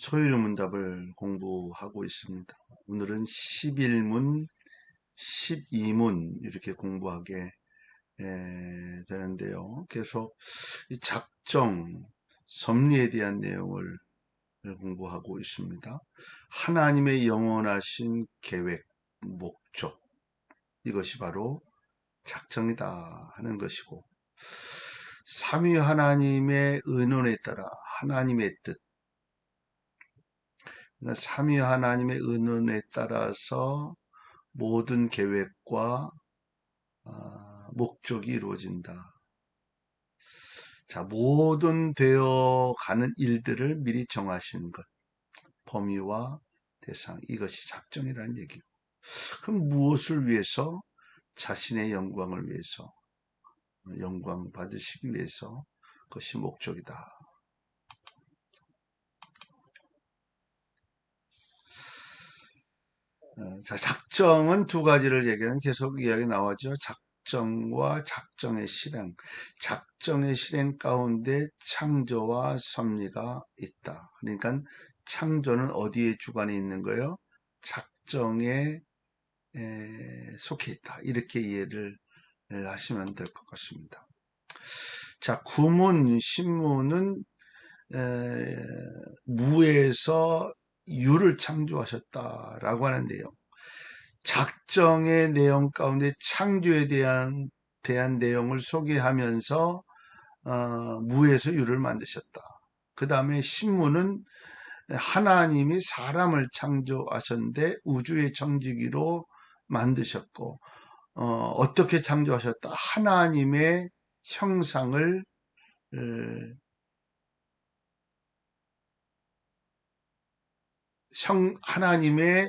소유의 문답을 공부하고 있습니다. 오늘은 11문, 12문 이렇게 공부하게 되는데요. 계속 이 작정, 섭리에 대한 내용을 공부하고 있습니다. 하나님의 영원하신 계획, 목적, 이것이 바로 작정이다 하는 것이고, 삼위 하나님의 의논에 따라 하나님의 뜻, 삼위 하나님의 의논에 따라서 모든 계획과 목적이 이루어진다. 자, 모든 되어 가는 일들을 미리 정하신 것, 범위와 대상, 이것이 작정이라는 얘기고. 그럼 무엇을 위해서? 자신의 영광을 위해서, 영광 받으시기 위해서, 그것이 목적이다. 자, 작정은 두 가지를 얘기하는 계속 이야기 나오죠. 작정과 작정의 실행. 작정의 실행 가운데 창조와 섭리가 있다. 그러니까 창조는 어디에 주관이 있는 거예요? 작정에 속해 있다. 이렇게 이해를 하시면 될 것 같습니다. 자, 구문, 신문은 무에서 유를 창조하셨다라고 하는 내용. 작정의 내용 가운데 창조에 대한 내용을 소개하면서 무에서 유를 만드셨다. 그 다음에 신문은 하나님이 사람을 창조하셨는데 우주의 정직이로 만드셨고 어떻게 창조하셨다? 하나님의 형상을 하나님의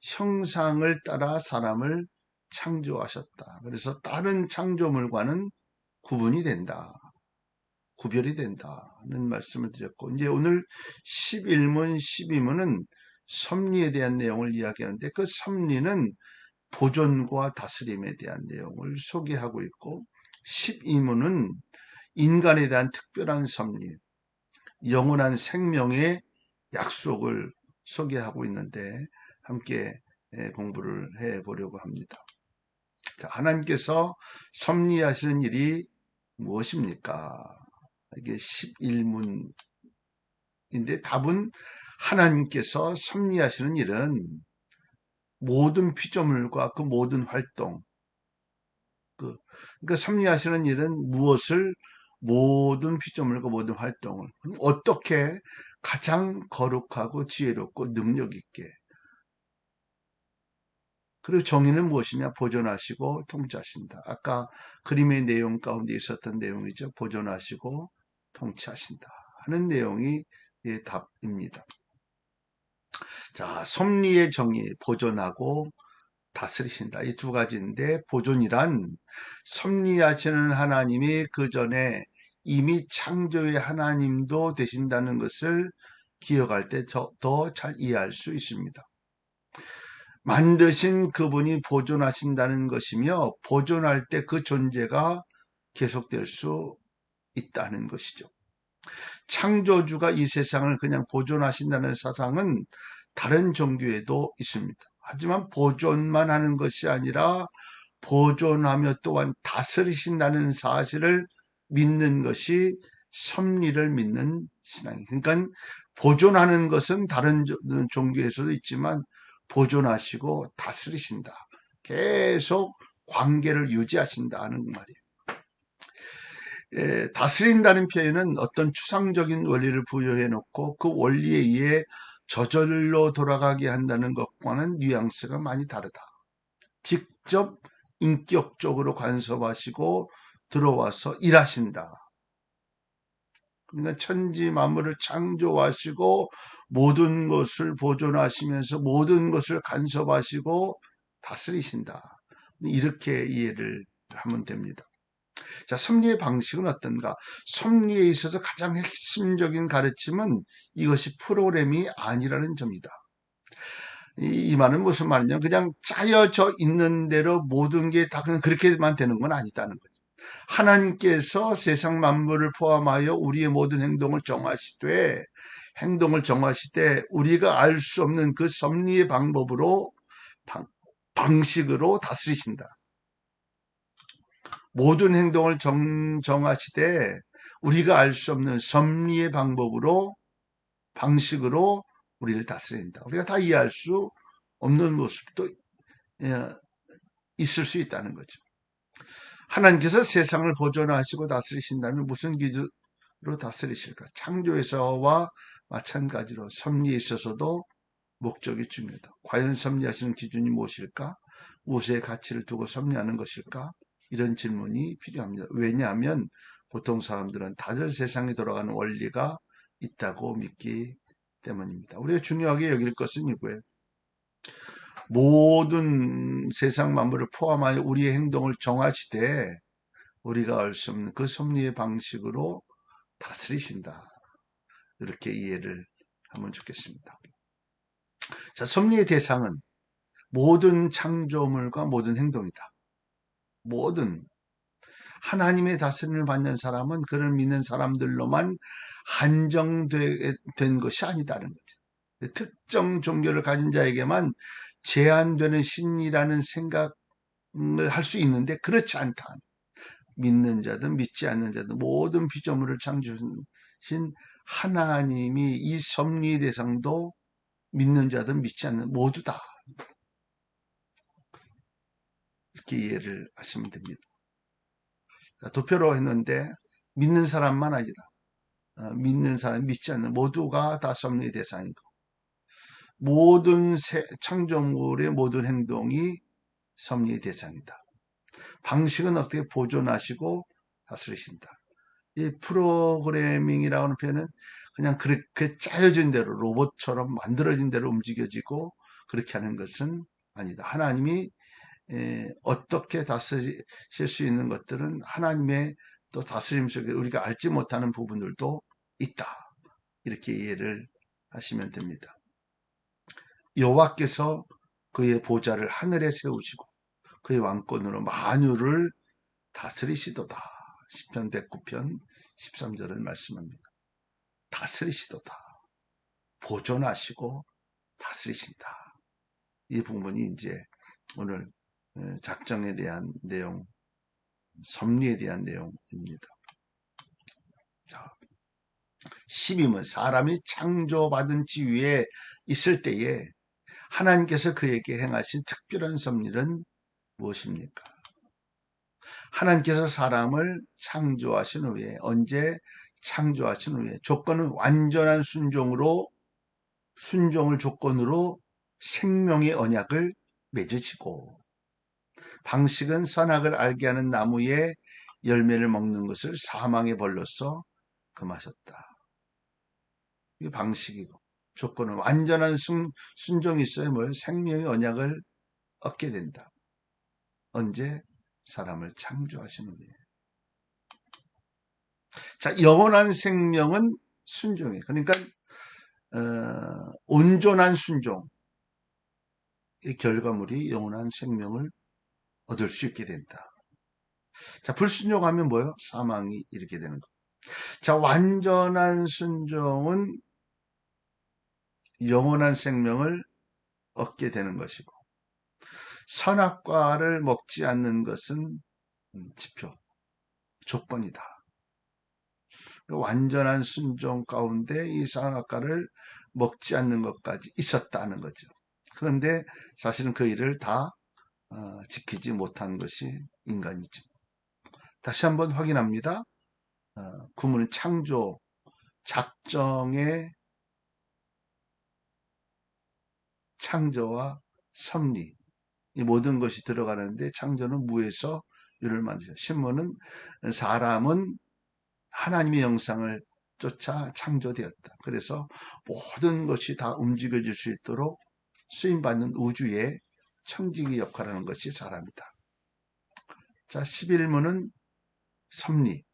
형상을 따라 사람을 창조하셨다. 그래서 다른 창조물과는 구분이 된다. 구별이 된다는 말씀을 드렸고, 이제 오늘 11문, 12문은 섭리에 대한 내용을 이야기하는데 그 섭리는 보존과 다스림에 대한 내용을 소개하고 있고, 12문은 인간에 대한 특별한 섭리, 영원한 생명의 약속을 소개하고 있는데 함께 공부를 해보려고 합니다. 자, 하나님께서 섭리하시는 일이 무엇입니까? 이게 11문인데 답은 하나님께서 섭리하시는 일은 모든 피조물과 그 모든 활동, 그러니까 섭리하시는 일은 무엇을 모든 피조물과 모든 활동을 그럼 어떻게 가장 거룩하고 지혜롭고 능력 있게 그리고 정의는 무엇이냐? 보존하시고 통치하신다. 아까 그림의 내용 가운데 있었던 내용이죠. 보존하시고 통치하신다 하는 내용이 답입니다. 자, 섭리의 정의, 보존하고 다스리신다. 이 두 가지인데 보존이란 섭리하시는 하나님이 그 전에 이미 창조의 하나님도 되신다는 것을 기억할 때 더 잘 이해할 수 있습니다. 만드신 그분이 보존하신다는 것이며 보존할 때 그 존재가 계속될 수 있다는 것이죠. 창조주가 이 세상을 그냥 보존하신다는 사상은 다른 종교에도 있습니다. 하지만 보존만 하는 것이 아니라 보존하며 또한 다스리신다는 사실을 믿는 것이 섭리를 믿는 신앙이에요. 그러니까 보존하는 것은 다른 종교에서도 있지만 보존하시고 다스리신다. 계속 관계를 유지하신다는 말이에요. 다스린다는 표현은 어떤 추상적인 원리를 부여해 놓고 그 원리에 의해 저절로 돌아가게 한다는 것과는 뉘앙스가 많이 다르다. 직접 인격적으로 간섭하시고 들어와서 일하신다. 그러니까 천지 만물을 창조하시고 모든 것을 보존하시면서 모든 것을 간섭하시고 다스리신다. 이렇게 이해를 하면 됩니다. 자, 섭리의 방식은 어떤가? 섭리에 있어서 가장 핵심적인 가르침은 이것이 프로그램이 아니라는 점이다. 이 말은 무슨 말이냐? 그냥 짜여져 있는 대로 모든 게 다 그냥 그렇게만 되는 건 아니다는 거죠. 하나님께서 세상 만물을 포함하여 우리의 모든 행동을 정하시되 우리가 알 수 없는 그 섭리의 방법으로 방식으로 다스리신다. 모든 행동을 정하시되 우리가 알 수 없는 섭리의 방식으로 우리를 다스린다. 우리가 다 이해할 수 없는 모습도 있을 수 있다는 거죠. 하나님께서 세상을 보존하시고 다스리신다면 무슨 기준으로 다스리실까? 창조에서와 마찬가지로 섭리에 있어서도 목적이 중요하다. 과연 섭리하시는 기준이 무엇일까? 무엇의 가치를 두고 섭리하는 것일까? 이런 질문이 필요합니다. 왜냐하면 보통 사람들은 다들 세상에 돌아가는 원리가 있다고 믿기 때문입니다. 우리가 중요하게 여길 것은 이거예요. 모든 세상 만물을 포함하여 우리의 행동을 정하시되 우리가 알 수 없는 그 섭리의 방식으로 다스리신다. 이렇게 이해를 하면 좋겠습니다. 자, 섭리의 대상은 모든 창조물과 모든 행동이다. 모든 하나님의 다스림을 받는 사람은 그를 믿는 사람들로만 한정된 것이 아니다는 거죠. 특정 종교를 가진 자에게만 제한되는 신이라는 생각을 할 수 있는데 그렇지 않다. 믿는 자든 믿지 않는 자든 모든 피조물을 창조하신 하나님이 이 섭리의 대상도 믿는 자든 믿지 않는 모두다. 이렇게 이해를 하시면 됩니다. 도표로 했는데 믿는 사람만 아니라 믿는 사람, 믿지 않는 모두가 다 섭리의 대상이고 모든 창조물의 모든 행동이 섭리의 대상이다. 방식은 어떻게 보존하시고 다스리신다. 이 프로그래밍이라고 하는 표현은 그냥 그렇게 짜여진 대로 로봇처럼 만들어진 대로 움직여지고 그렇게 하는 것은 아니다. 하나님이 어떻게 다스리실 수 있는 것들은 하나님의 또 다스림 속에 우리가 알지 못하는 부분들도 있다. 이렇게 이해를 하시면 됩니다. 여호와께서 그의 보좌를 하늘에 세우시고 그의 왕권으로 만유를 다스리시도다. 시편 109편 13절을 말씀합니다. 다스리시도다. 보존하시고 다스리신다. 이 부분이 이제 오늘 작정에 대한 내용, 섭리에 대한 내용입니다. 자, 12문 사람이 창조받은 지위에 있을 때에 하나님께서 그에게 행하신 특별한 섭리는 무엇입니까? 하나님께서 사람을 창조하신 후에 언제 창조하신 후에 조건은 완전한 순종을 조건으로 생명의 언약을 맺으시고 방식은 선악을 알게 하는 나무의 열매를 먹는 것을 사망의 벌로서 금하셨다. 이게 방식이고 조건은 완전한 순종이 있어야 뭐예요? 생명의 언약을 얻게 된다. 언제? 사람을 창조하시는 후에. 자, 영원한 생명은 순종이에요. 그러니까 온전한 순종. 이 결과물이 영원한 생명을 얻을 수 있게 된다. 자, 불순종하면 뭐예요? 사망이 이렇게 되는 거. 자, 완전한 순종은 영원한 생명을 얻게 되는 것이고 선악과를 먹지 않는 것은 지표, 조건이다. 완전한 순종 가운데 이 선악과를 먹지 않는 것까지 있었다는 거죠. 그런데 사실은 그 일을 다 지키지 못한 것이 인간이죠. 다시 한번 확인합니다. 구문은 창조, 작정의 창조와 섭리 이 모든 것이 들어가는데 창조는 무에서 유를 만드죠. 신문은 사람은 하나님의 형상을 쫓아 창조되었다. 그래서 모든 것이 다 움직여질 수 있도록 쓰임받는 우주의 청지기 역할을 하는 것이 사람이다. 자, 11문은 섭리,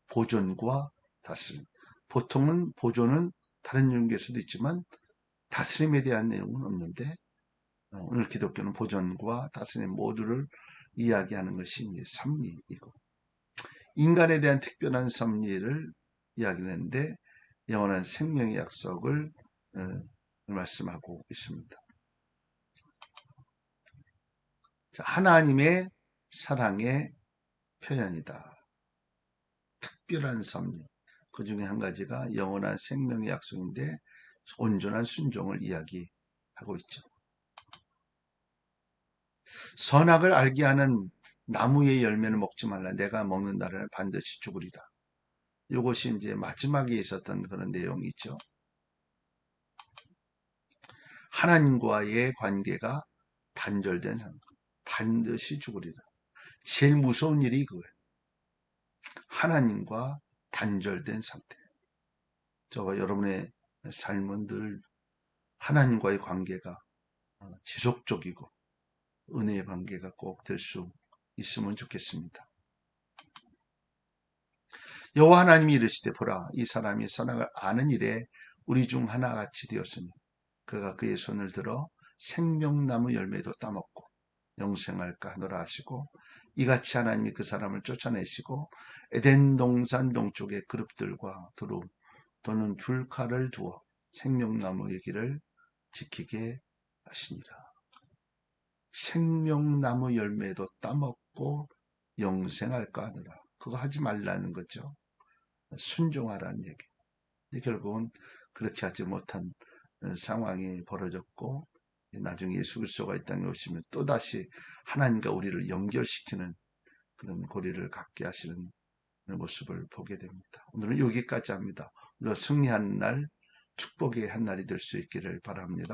보존과 다스림. 보통은 보존은 다른 용기에서도 있지만 다스림에 대한 내용은 없는데 오늘 기독교는 보존과 다스림 모두를 이야기하는 것이 이제 섭리이고 인간에 대한 특별한 섭리를 이야기하는데 영원한 생명의 약속을 말씀하고 있습니다. 자, 하나님의 사랑의 표현이다. 특별한 섭리. 그 중에 한 가지가 영원한 생명의 약속인데 온전한 순종을 이야기하고 있죠. 선악을 알게 하는 나무의 열매를 먹지 말라. 내가 먹는 날에는 반드시 죽으리라. 이것이 이제 마지막에 있었던 그런 내용이죠. 하나님과의 관계가 단절된 상태. 반드시 죽으리라. 제일 무서운 일이 그거예요. 하나님과 단절된 상태. 저와 여러분의 삶은 늘 하나님과의 관계가 지속적이고 은혜의 관계가 꼭 될 수 있으면 좋겠습니다. 여호와 하나님이 이르시되 보라 이 사람이 선악을 아는 일에 우리 중 하나같이 되었으니 그가 그의 손을 들어 생명나무 열매도 따먹고 영생할까 하노라 하시고 이같이 하나님이 그 사람을 쫓아내시고 에덴 동산 동쪽의 그룹들과 두루 또는 불칼을 두어 생명나무의 길을 지키게 하시니라. 생명나무 열매도 따먹고 영생할까 하느라. 그거 하지 말라는 거죠. 순종하라는 얘기. 결국은 그렇게 하지 못한 상황이 벌어졌고 나중에 예수 그리스도가 이 땅에 오시면 또다시 하나님과 우리를 연결시키는 그런 고리를 갖게 하시는 모습을 보게 됩니다. 오늘은 여기까지 합니다. 우리가 승리하는 날, 축복의 한 날이 될 수 있기를 바랍니다.